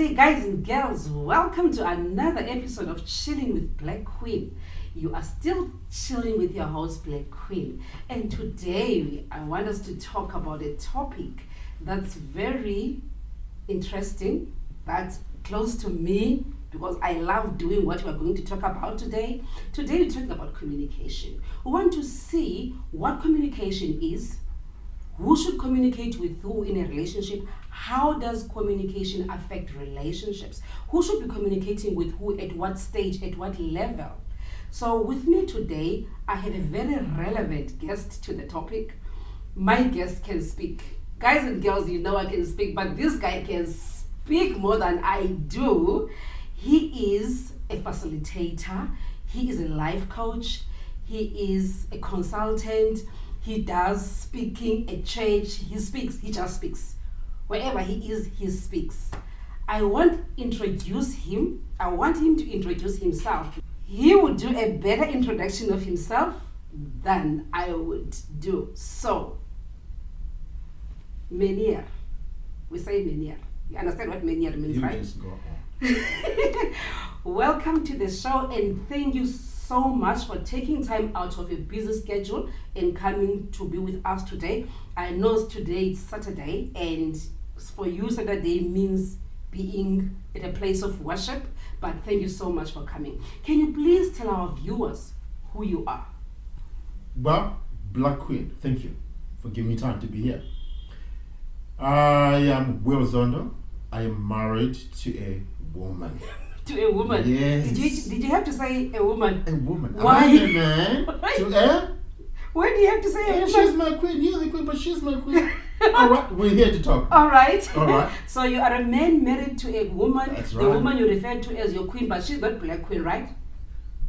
Hey guys and girls, welcome to another episode of Chilling with Blackqueen. You are still chilling with your host Blackqueen, and today I want us to talk about a topic that's very interesting, that's close to me because I love doing what we're going to talk about today. Today we're talking about communication. We want to see what communication is, who should communicate with who in a relationship, how does communication affect relationships, who should be communicating with who, at what stage, at what level. So with me today, I have a very relevant guest to the topic. My guest can speak. Guys and girls, you know I can speak, but this guy can speak more than I do. He is a facilitator, he is a life coach, he is a consultant, he does speaking at church, he just speaks. Wherever he is, he speaks. I want him to introduce himself. He would do a better introduction of himself than I would do. So, Menier. We say Menier. You understand what Menier means, right? Just go on. Welcome to the show, and thank you so much for taking time out of your busy schedule and coming to be with us today. I know today it's Saturday, and for you Saturday means being at a place of worship, but thank you so much for coming. Can you please tell our viewers who you are? Well, Blackqueen, thank you for giving me time to be here. I am Will Zondo. I am married to a woman. To a woman? Yes. Did you have to say a woman? A woman. Why? I'm a man. To a? Why do you have to say a woman? She's my queen. You're the queen, but she's my queen. All right, we're here to talk. All right. All right. So you are a man married to a woman. That's The right. woman you refer to as your queen, but she's not Blackqueen, right?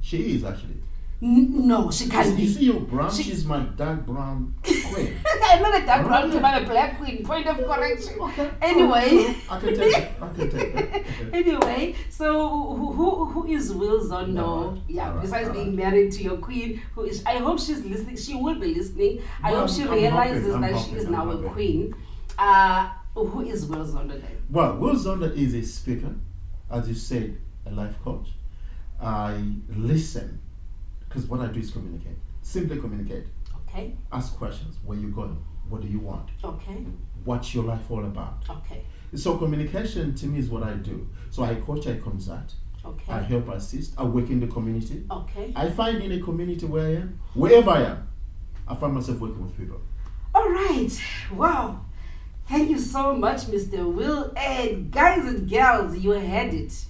She is actually. No, she can't You be. see your brown? She's my dark brown queen. I'm not a dark brown, Right. I'm a black queen. Point of correction. Okay. Anyway. I can take it. I can take it. Okay. Anyway, so who is Will Zondo? Alright, Yeah, alright, besides being alright. married to your queen, who is, I hope she's listening. She will be listening. I Well, hope she I'm realizes hoping, that I'm she is hoping, now I'm a hoping. queen. Who is Will Zondo then? Well, Will Zonda is a speaker, as you said, a life coach. I listen, because what I do is communicate. Simply communicate. Okay, Ask questions. Where you going? What do you want? okay, What's your life all about? okay, So communication to me is what I do. So I coach, I consult, I okay, help, assist, I work in the community. okay. I find in a community where I am, wherever I am, I find myself working with people. All right. Wow. Thank you so much, Mr. Will. And guys and girls, you heard it.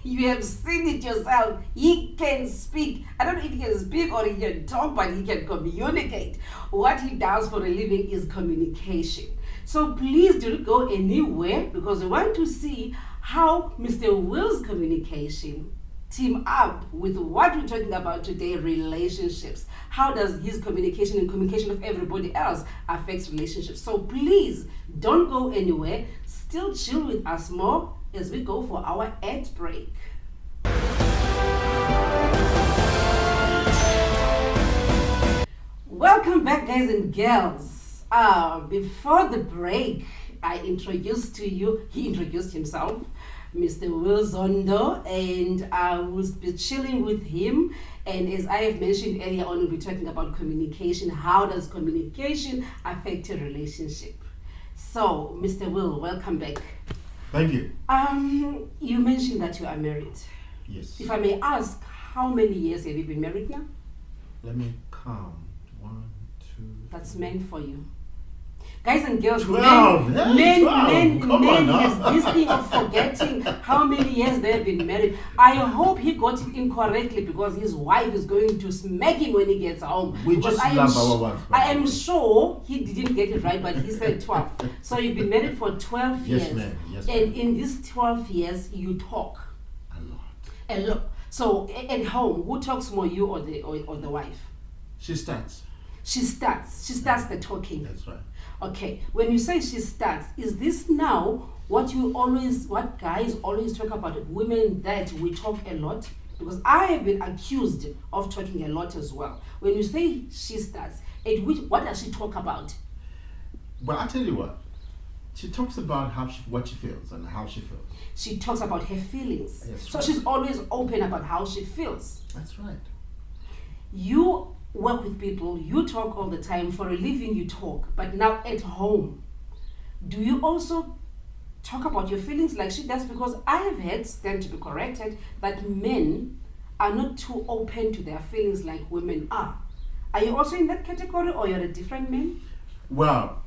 You have seen it yourself. He can speak. I don't know if he can speak or he can talk, but he can communicate. What he does for a living is communication. So please do not go anywhere, because we want to see how Mr. Will's communication team up with what we're talking about today, relationships. How does his communication and communication of everybody else affects relationships? So please don't go anywhere. Still chill with us more as we go for our ad break. Welcome back, guys and girls. Before the break, he introduced himself, Mr. Will Zondo, and I will be chilling with him. And as I have mentioned earlier on, we'll be talking about communication. How does communication affect a relationship? So, Mr. Will, welcome back. Thank you. You mentioned that you are married. Yes. If I may ask, how many years have you been married now? Let me count. 1, 2. That's meant for you. Guys and girls, 12, hey, 12, come men on now. has this thing of forgetting how many years they've been married. I hope he got it incorrectly, because his wife is going to smack him when he gets home. We Because just I am love our wives. I am sure he didn't get it right, but he said 12. So you've been married for 12 years. Yes, ma'am. Yes, And ma'am. in these 12 years, you talk A lot. a lot. So at home, who talks more, you or the wife? She starts. She starts the talking. That's right. Okay, when you say she starts, is this now what guys always talk about women, that we talk a lot? Because I have been accused of talking a lot as well. When you say she starts, what does she talk about? But I tell you what, She talks about what she feels and how she feels. She talks about her feelings. Yes, So right. she's always open about how she feels. That's right. You work with people, you talk all the time. For a living, you talk. But now at home, do you also talk about your feelings like she does? Because I have heard, stand to be corrected, that men are not too open to their feelings like women are. Are you also in that category, or you're a different man? Well,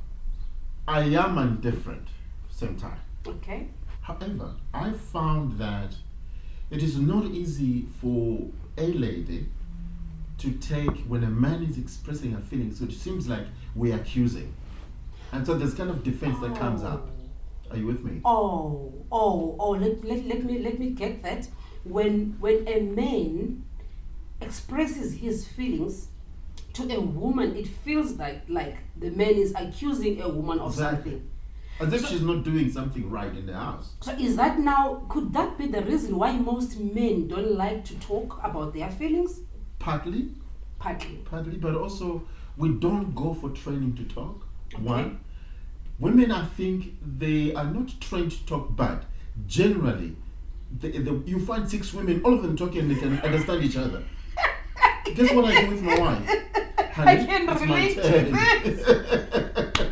I am indifferent same time. Okay. However, I found that it is not easy for a lady to take when a man is expressing her feelings, so it seems like we're accusing. And so there's kind of defense that comes up. Are you with me? Let me get that. When a man expresses his feelings to a woman, it feels like the man is accusing a woman of Exactly. something. As if she's not doing something right in the house. So could that be the reason why most men don't like to talk about their feelings? Partly, but also we don't go for training to talk. Okay. One, women, I think they are not trained to talk, but generally, you find 6 women, all of them talking and they can understand each other. Guess what I do with my wife? Honey, I can it's my relate to turn. that.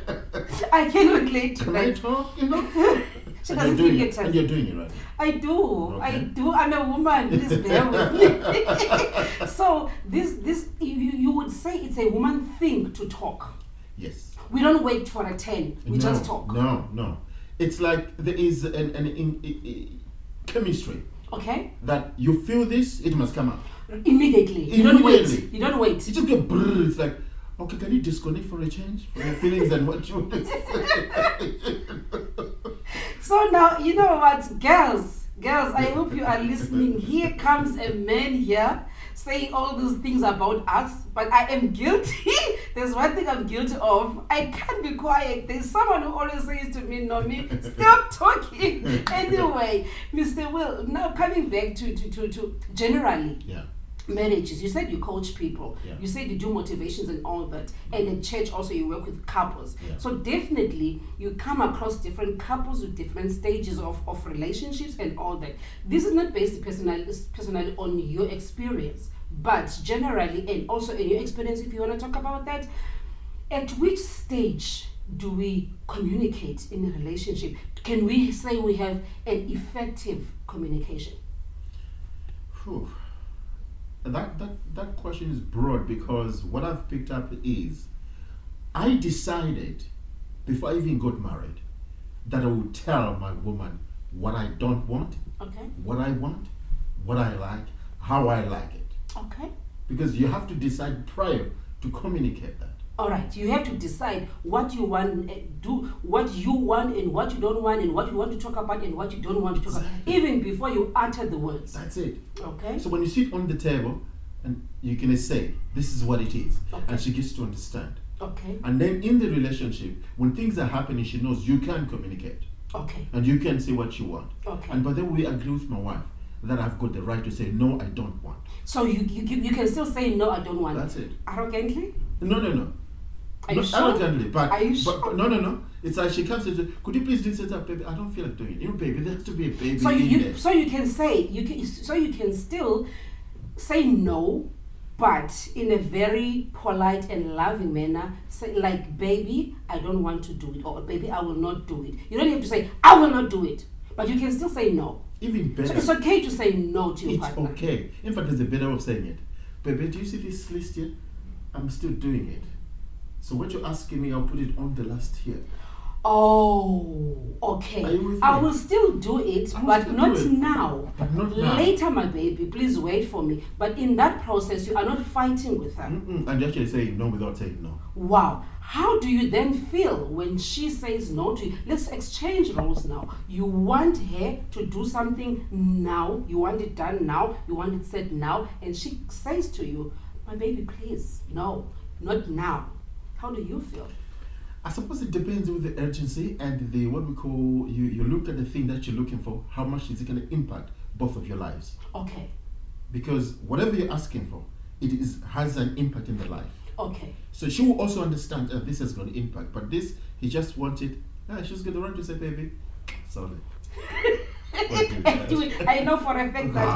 I can relate to Can that. I talk? You know? She And doesn't you're doing give it, you and you're doing it right. I do. Okay. I'm a woman. Please bear with me. So this you would say it's a woman thing to talk. Yes. We don't wait for a 10. We just talk. No. It's like there is an chemistry Okay? that you feel this, it must come out. Immediately. You don't wait. Immediately. You don't wait. It just get brrr. It's like, okay, can you disconnect for a change from your feelings and what you want to say? So now, you know what, girls, I hope you are listening. Here comes a man here saying all those things about us, but I am guilty. There's one thing I'm guilty of. I can't be quiet. There's someone who always says to me, Nomi, stop talking. Anyway, Mr. Will, now coming back to generally, Yeah. marriages. You said you coach people. Yeah. You said you do motivations and all that. And in church also you work with couples. Yeah. So definitely you come across different couples with different stages of relationships and all that. This is not based personally on your experience, but generally, and also in your experience, if you want to talk about that, at which stage do we communicate in a relationship? Can we say we have an effective communication? Whew. That question is broad, because what I've picked up is I decided before I even got married that I would tell my woman what I don't want, Okay. what I want, what I like, how I like it. Okay. Because you have to decide prior to communicate that. All right, you have to decide what you want, what you want and what you don't want, and what you want to talk about and what you don't want to talk about, Exactly. even before you utter the words. That's it. Okay. So when you sit on the table and you can say, this is what it is, Okay. and she gets to understand. Okay. And then in the relationship, when things are happening, she knows you can communicate Okay. and you can say what you want. Okay. And by then we agree with my wife that I've got the right to say, no, I don't want. So you can still say no, I don't want. That's it. Arrogantly? No. Are you Not sure? arrogantly, but, Are you but, sure? no. It's like she comes and says, could you please do set up, baby? I don't feel like doing it. You know, baby, there has to be a baby So in you there. so you can say you can still say no, but in a very polite and loving manner. Say like, baby, I don't want to do it, or baby, I will not do it. You don't have to say I will not do it, but you can still say no. Even better. So it's okay to say no to your It's partner. okay. In fact, there's a better way of saying it. Baby, do you see this list here? I'm still doing it. So what you're asking me, I'll put it on the last here. Oh, okay. Are you with I me? will still do it, I will but still not do it. now. But not now. Later, my baby, please wait for me. But in that process, you are not fighting with her. Mm-mm. And you're actually saying no without saying no. Wow. How do you then feel when she says no to you? Let's exchange roles now. You want her to do something now. You want it done now. You want it said now. And she says to you, my baby, please, no, not now. How do you feel? I suppose it depends with the urgency and the what we call, you look at the thing that you're looking for, how much is it going to impact both of your lives? Okay. Because whatever you're asking for, has an impact in the life. Okay. So she will also understand this has got an impact, but this, he just wanted She's got the right to say, baby, sorry. I know for a fact that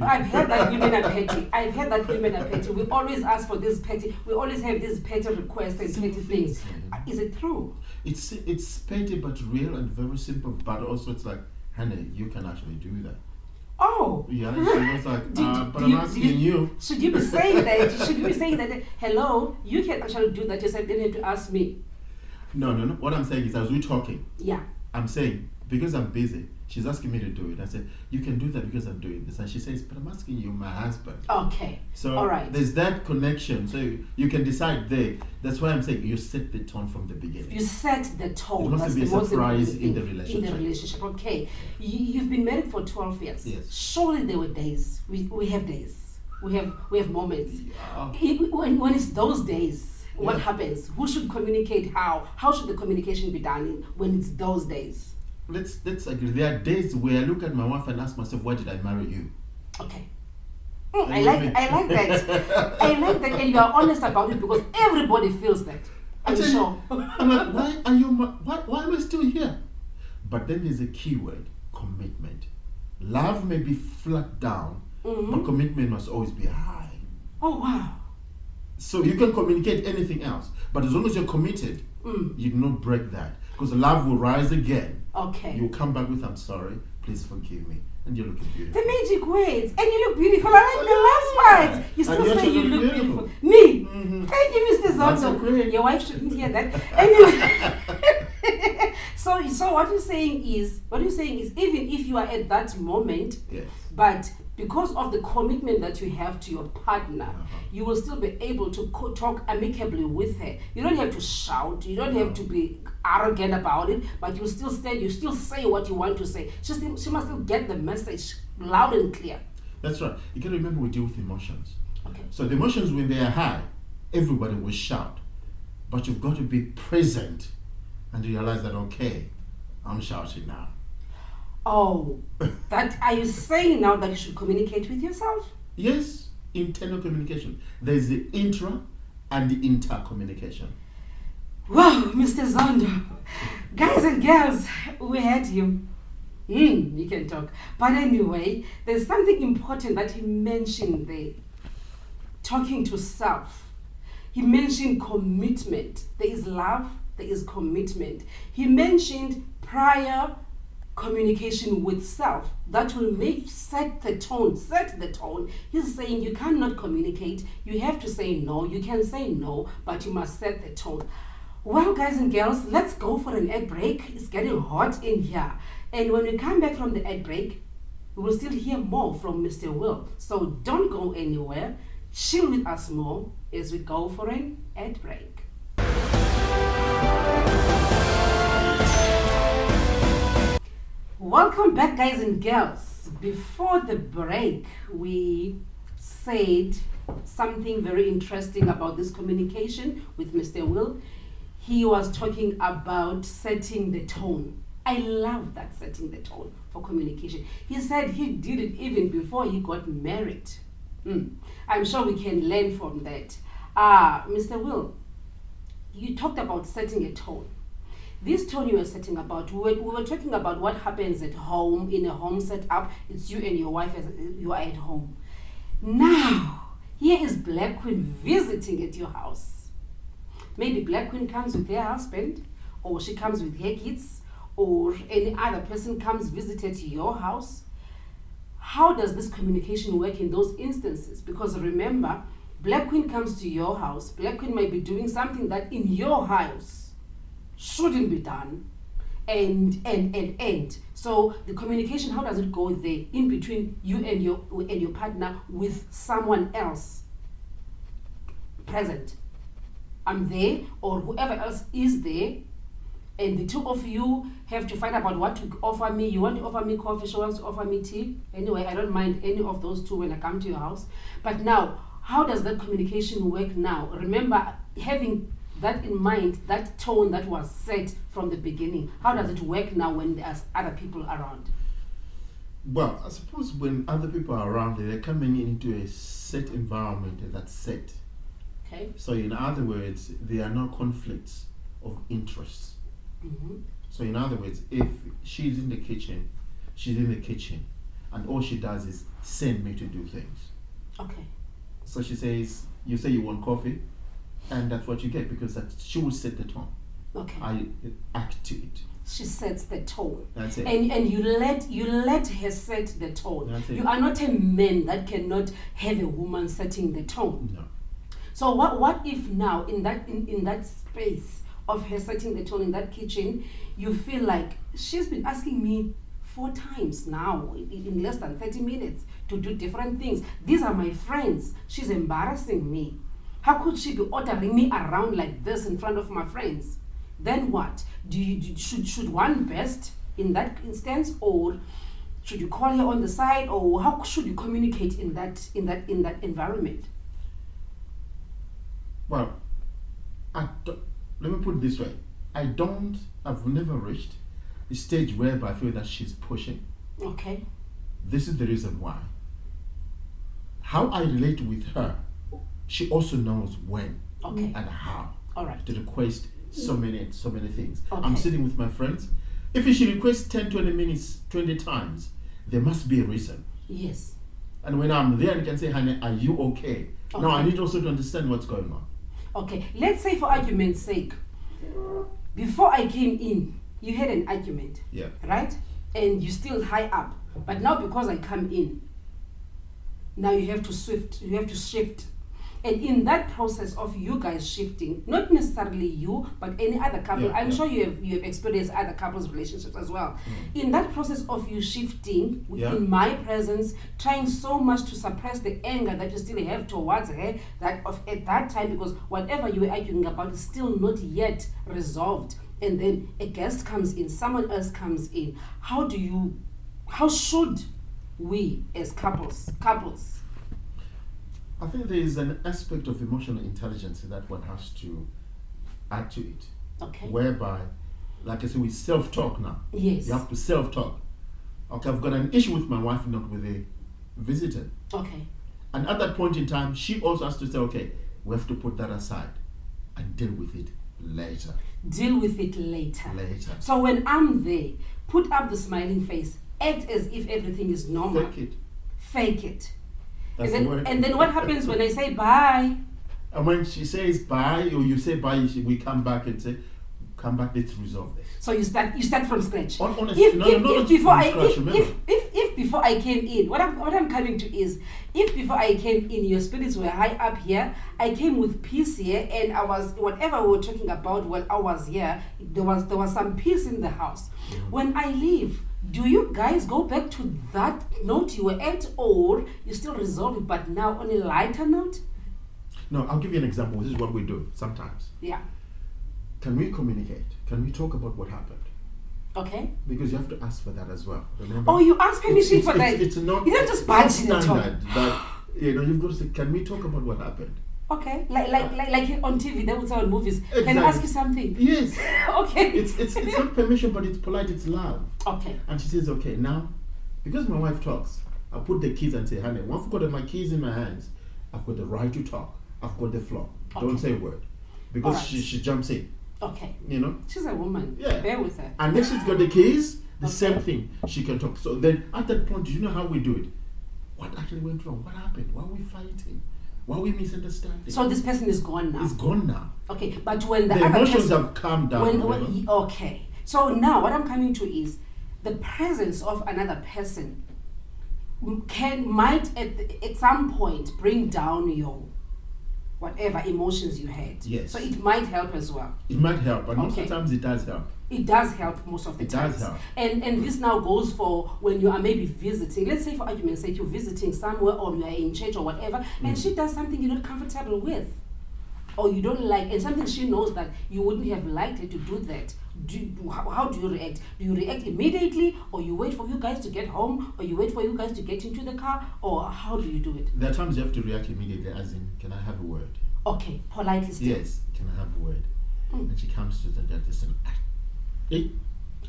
I've heard that women are petty. I've heard that women are petty. We always ask for this petty. We always have these petty requests and petty things. Is it true? It's petty but real and very simple. But also it's like, honey, you can actually do that. Oh. Yeah. She was like, but I'm asking you. Should you be saying that? Should you be saying that? Hello, you can actually do that yourself. Then you have to ask me. No. What I'm saying is, as we're talking, yeah, I'm saying because I'm busy. She's asking me to do it. I said, you can do that because I'm doing this. And she says, but I'm asking you, my husband. Okay. So all right. There's that connection. So you can decide there. That's why I'm saying you set the tone from the beginning. You set the tone. There must be a surprise in the relationship. In the relationship. Okay. You've been married for 12 years. Yes. Surely there were days. We have days. We have moments. Yeah. When it's those days, what happens? Who should communicate how? How should the communication be done when it's those days? Let's agree. There are days where I look at my wife and ask myself, why did I marry you? Okay. I like that. I like that, and you are honest about it because everybody feels that. I'm sure. I'm like, why am I still here? But then there's a key word: commitment. Love may be flat down, but commitment must always be high. Oh wow. So you can communicate anything else, but as long as you're committed, you do not break that. Because love will rise again. Okay. You'll come back with, I'm sorry, please forgive me. And you're looking beautiful. The magic words. And you look beautiful. I like the last part. You still say you look beautiful. Me? Thank you, Mr. Zondo. Your wife shouldn't hear that. Anyway. So what you're saying is even if you are at that moment, yes, but because of the commitment that you have to your partner, you will still be able to talk amicably with her. You don't have to shout. You don't have to be arrogant about it, but you still stand. You still say what you want to say. She must still get the message loud and clear. That's right. You can remember we deal with emotions. Okay. So the emotions, when they are high, everybody will shout. But you've got to be present and realize that, okay, I'm shouting now. Oh, that are you saying now that you should communicate with yourself? Yes, internal communication. There's the intra and the inter-communication. Wow, Mr. Zondo. Guys and girls, we had you. You can talk. But anyway, there's something important that he mentioned there. Talking to self. He mentioned commitment. There is love, there is commitment. He mentioned prior communication with self that will set the tone. He's saying you cannot communicate, you have to say no. You can say no, but you must set the tone. Well, guys and girls, let's go for an ad break. It's getting hot in here, and when we come back from the ad break, we will still hear more from Mr. Will. So don't go anywhere. Chill with us more as we go for an ad break. Welcome back, guys and girls. Before the break, we said something very interesting about this communication with Mr. Will. He was talking about setting the tone. I love that, setting the tone for communication. He said he did it even before he got married. I'm sure we can learn from that. Mr. Will, you talked about setting a tone. This tone you were setting about, we were talking about what happens at home, in a home setup. It's you and your wife as you are at home. Now, here is Blackqueen visiting at your house. Maybe Blackqueen comes with her husband, or she comes with her kids, or any other person comes visit at your house. How does this communication work in those instances? Because remember, Blackqueen comes to your house. Blackqueen might be doing something that in your house shouldn't be done, and so the communication, how does it go there in between you and your partner with someone else present? I'm there, or whoever else is there, and the two of you have to find about what to offer me. You want to offer me coffee, she wants to offer me tea. Anyway, I don't mind any of those two when I come to your house. But now, how does that communication work now? Remember, having that in mind, that tone that was set from the beginning, how does it work now when there's other people around? Well, I suppose when other people are around, they're coming into a set environment that's set. Okay. So in other words, there are no conflicts of interest. So in other words, if she's in the kitchen, and all she does is send me to do things. Okay. So she says, you say you want coffee, and that's what you get, because she will set the tone. Okay. I act to it. She sets the tone. That's it. And you let her set the tone. That's it. You are not a man that cannot have a woman setting the tone. No. So what if now in that space of her setting the tone in that kitchen, you feel like she's been asking me 4 times now in less than 30 minutes to do different things. These are my friends. She's embarrassing me. How could she be ordering me around like this in front of my friends? Then what? Should one best in that instance, or should you call her on the side, or how should you communicate in that environment? Well, let me put it this way. I've never reached a stage whereby I feel that she's pushing. Okay. This is the reason why. How I relate with her, she also knows when Okay. and how All right. to request so many things. Okay. I'm sitting with my friends. If she requests 10, 20 minutes, 20 times, there must be a reason. Yes. And when I'm there, I can say, honey, are you okay? Now, I need also to understand what's going on. Okay. Let's say for argument's sake, before I came in, you had an argument. Yeah. Right? And you're still high up. But now because I come in, now you have to shift. And in that process of you guys shifting, not necessarily you, but any other couple, I'm sure you have experienced other couples' relationships as well. In that process of you shifting, in my presence, trying so much to suppress the anger that you still have towards her, that at that time, because whatever you were arguing about is still not yet resolved. And then a guest comes in, someone else comes in. How should we as couples, I think there is an aspect of emotional intelligence that one has to add to it. Okay. Whereby, like I said, we self-talk now. Yes. You have to self-talk. Okay, I've got an issue with my wife, not with a visitor. Okay. And at that point in time, she also has to say, okay, we have to put that aside and deal with it later. Deal with it later. Later. So when I'm there, put up the smiling face, act as if everything is normal. Fake it. That's and the word. then what happens when I say bye? And when she says bye, or you say bye, we come back and say, come back, let's resolve this. So you start from scratch. If before I came in, what I'm coming to is, if before I came in, your spirits were high up here, I came with peace here, and I was, whatever we were talking about while I was here, there was some peace in the house. When I leave, do you guys go back to that note you were at, or you still resolve it, but now on a lighter note? No, I'll give you an example. This is what we do sometimes. Yeah. Can we communicate? Can we talk about what happened? Okay. Because you have to ask for that as well. Remember? Oh, you ask permission for that. It's not. You don't just budge in and talk. But you've got to say, can we talk about what happened? Okay, like on TV, they would say on movies. Exactly. Can I ask you something? Yes. Okay. It's not permission, but it's polite. It's love. Okay. And she says, okay, now, because my wife talks, I put the keys and say, honey, once I've got my keys in my hands, I've got the right to talk. I've got the floor. Okay. Don't say a word, because right. she jumps in. Okay. You know. She's a woman. Yeah. Bear with her. And then she's got the keys. The same thing. She can talk. So then, at that point, do you know how we do it? What actually went wrong? What happened? Why are we fighting? Why are we misunderstanding? So this person is gone now. It's gone now. Okay, but when the other emotions person, have calmed down. Okay. So now what I'm coming to is the presence of another person might at some point bring down your whatever emotions you had. Yes. So it might help as well. It might help, and most of the times it does help. It does help most of the time. It does help. And this now goes for when you are maybe visiting. Let's say for argument's sake, you're visiting somewhere, or you are in church or whatever, and she does something you're not comfortable with, or you don't like, and something she knows that you wouldn't have liked her to do that. How do you react? Do you react immediately, or you wait for you guys to get home, or you wait for you guys to get into the car, or how do you do it? There are times you have to react immediately, as in, can I have a word? Okay, politely still. Yes, can I have a word? And she comes to the judge and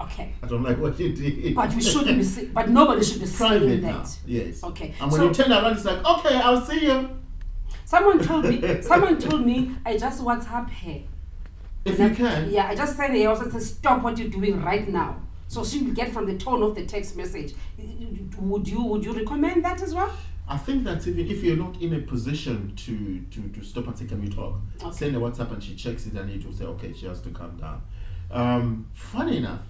okay. I don't like what you did. But we shouldn't be but nobody should be saying that. Now. Yes. Okay. And when you turn around, it's like, okay, I'll see you. Someone told me I just WhatsApp her. If you can. Yeah, I just said he also said stop what you're doing right now. So she will get from the tone of the text message. Would you recommend that as well? I think that even if you're not in a position to stop and say, can we talk? Okay. Send a WhatsApp and she checks it and it will say, okay, she has to calm down. Funny enough,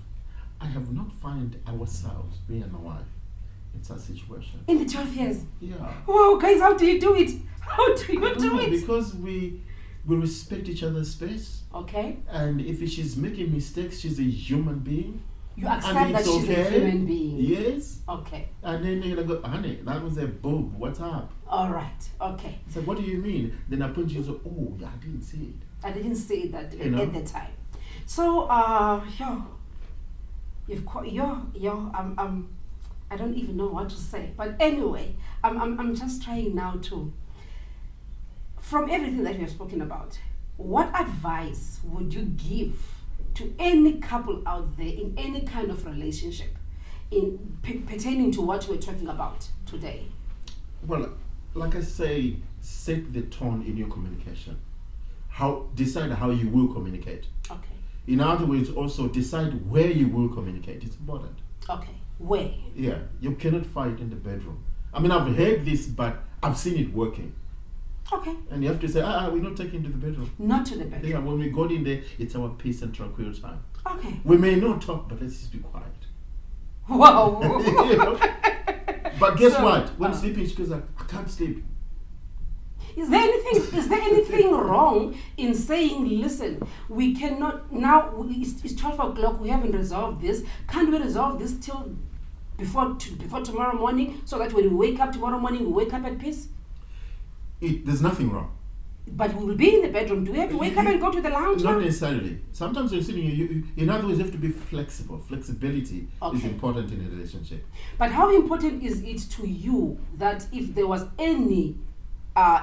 I have not found ourselves, me and my wife, in such situation. In the 12 years? Yeah. Wow, guys, how do you do it? How do you I don't do know, it? because we respect each other's space. Okay. And if she's making mistakes, she's a human being. You accept And that it's she's a okay. human being? Yes. Okay. And then they're gonna go, honey, that was a boob. What's up? All right. Okay. I said, what do you mean? Then I point to you and say, oh, yeah, I didn't see it. I didn't say that You know? at the time. So, I don't even know what to say. But anyway, I'm just trying now to, from everything that we have spoken about, what advice would you give to any couple out there in any kind of relationship in pertaining to what we're talking about today? Well, like I say, set the tone in your communication. Decide how you will communicate. Okay. In other words, also decide where you will communicate. It's important. Okay. Where? Yeah, you cannot fight in the bedroom. I mean, I've heard this, but I've seen it working. Okay. And you have to say, we're not taking to the bedroom. Not to the bedroom. Yeah, when we got in there, it's our peace and tranquil time. Okay. We may not talk, but let's just be quiet. Wow. You know? But guess So, what? When sleeping, she goes like, I can't sleep. Is there anything wrong in saying, listen, we cannot, now it's 12 o'clock, we haven't resolved this. Can't we resolve this till before tomorrow morning so that when we wake up tomorrow morning, we wake up at peace? There's nothing wrong. But we will be in the bedroom. Do we have to wake up and go to the lounge Not now? necessarily. Sometimes you're sitting, in other words, you have to be flexible. Flexibility is Okay. important in a relationship. But how important is it to you that if there was any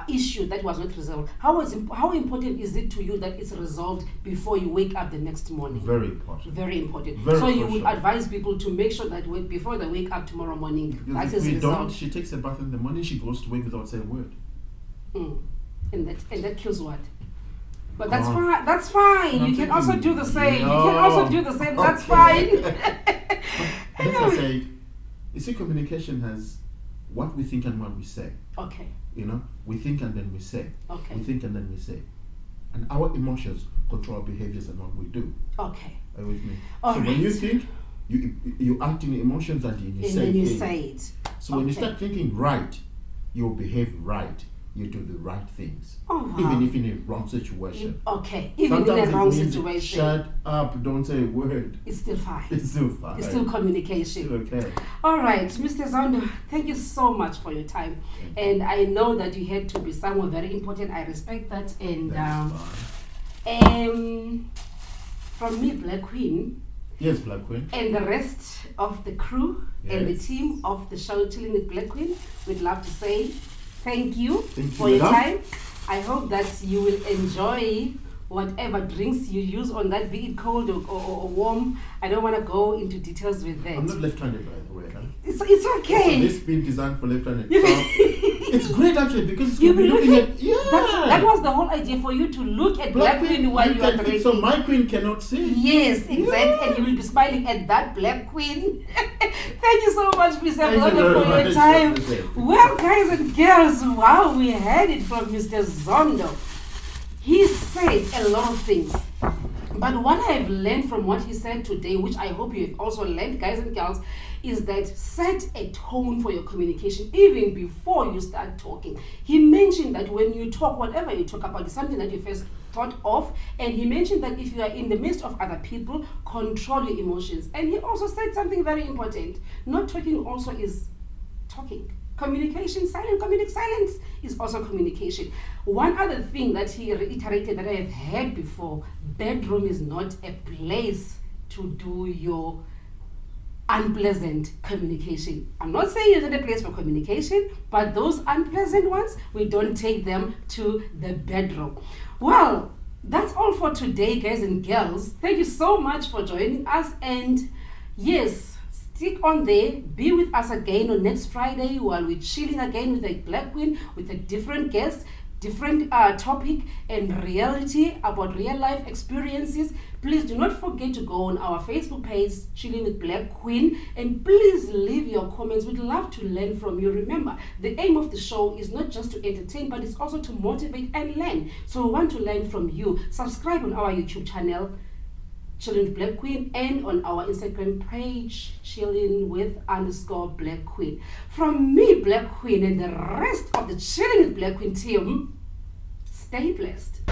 issue that was not resolved, how important is it to you that it's resolved before you wake up the next morning? Very important. Very important. Very so you would crucial. advise people to make sure that before they wake up tomorrow morning, Because that if is we don't, resolved. she takes a bath in the morning, she goes to work without saying a word. And that kills what? But that's Oh. fine. That's fine. I'm You can also thinking, do the same. no. You can also do the same. That's Okay. fine. As I say, you see, communication has what we think and what we say. Okay. You know, we think and then we say. Okay. We think and then we say. And our emotions control our behaviors and what we do. Okay. Are you with me? All so when you right. think, you act in emotions and you And say then you things. say it. So when you Okay. start thinking right, you'll behave right. You do the right things. Oh, wow. Even if in a wrong situation. Okay. Even Sometimes in a it wrong means situation, shut up, don't say a word. it's still fine. It's still fine. It's still communication. okay. All right, Mr. Zondo, thank you so much for your time. And I know that you had to be somewhere very important. I respect that. And That's fine. from me, Blackqueen, Yes, Blackqueen. and the rest of the crew and the Yes. team of the show Chillin with Blackqueen, we'd love to say thank you Thank for you, your madam. time. I hope that you will enjoy whatever drinks you use on that, be it cold or warm. I don't want to go into details with that. I'm not left-handed, by the way. Huh? It's Also, okay. this been designed for left-handed. You- It's great actually because it's You'll going be to be looking looking at that was the whole idea, for you to look at Blackqueen while you are can- drinking. So my queen cannot see. Yes, exactly. Yeah. And you will be smiling at that Blackqueen. Thank you so much, Mr. Thank you Zondo, very for your much. time. That's it. Well, guys and girls, wow, we heard it from Mr. Zondo. He said a lot of things. But what I've learned from what he said today, which I hope you have also learned, guys and girls, is that set a tone for your communication even before you start talking. He mentioned that when you talk, whatever you talk about is something that you first thought of. And he mentioned that if you are in the midst of other people, control your emotions. And he also said something very important. Not talking also is talking. Communication, silence is also communication. One other thing that he reiterated that I have heard before, bedroom is not a place to do your unpleasant communication. I'm not saying it's not a place for communication, but those unpleasant ones, we don't take them to the bedroom. Well, that's all for today, guys and girls. Thank you so much for joining us. And yes, stick on there. Be with us again on next Friday while we're chilling again with a Blackqueen with a different guest. different topic and reality about real life experiences, please do not forget to go on our Facebook page, Chilling with Black Queen, and please leave your comments. We'd love to learn from you. Remember, the aim of the show is not just to entertain, but it's also to motivate and learn. So we want to learn from you. Subscribe on our YouTube channel, Chillin with Black Queen, and on our Instagram page, Chillin with _Black Queen. From me, Black Queen, and the rest of the Chillin with Black Queen team, stay blessed.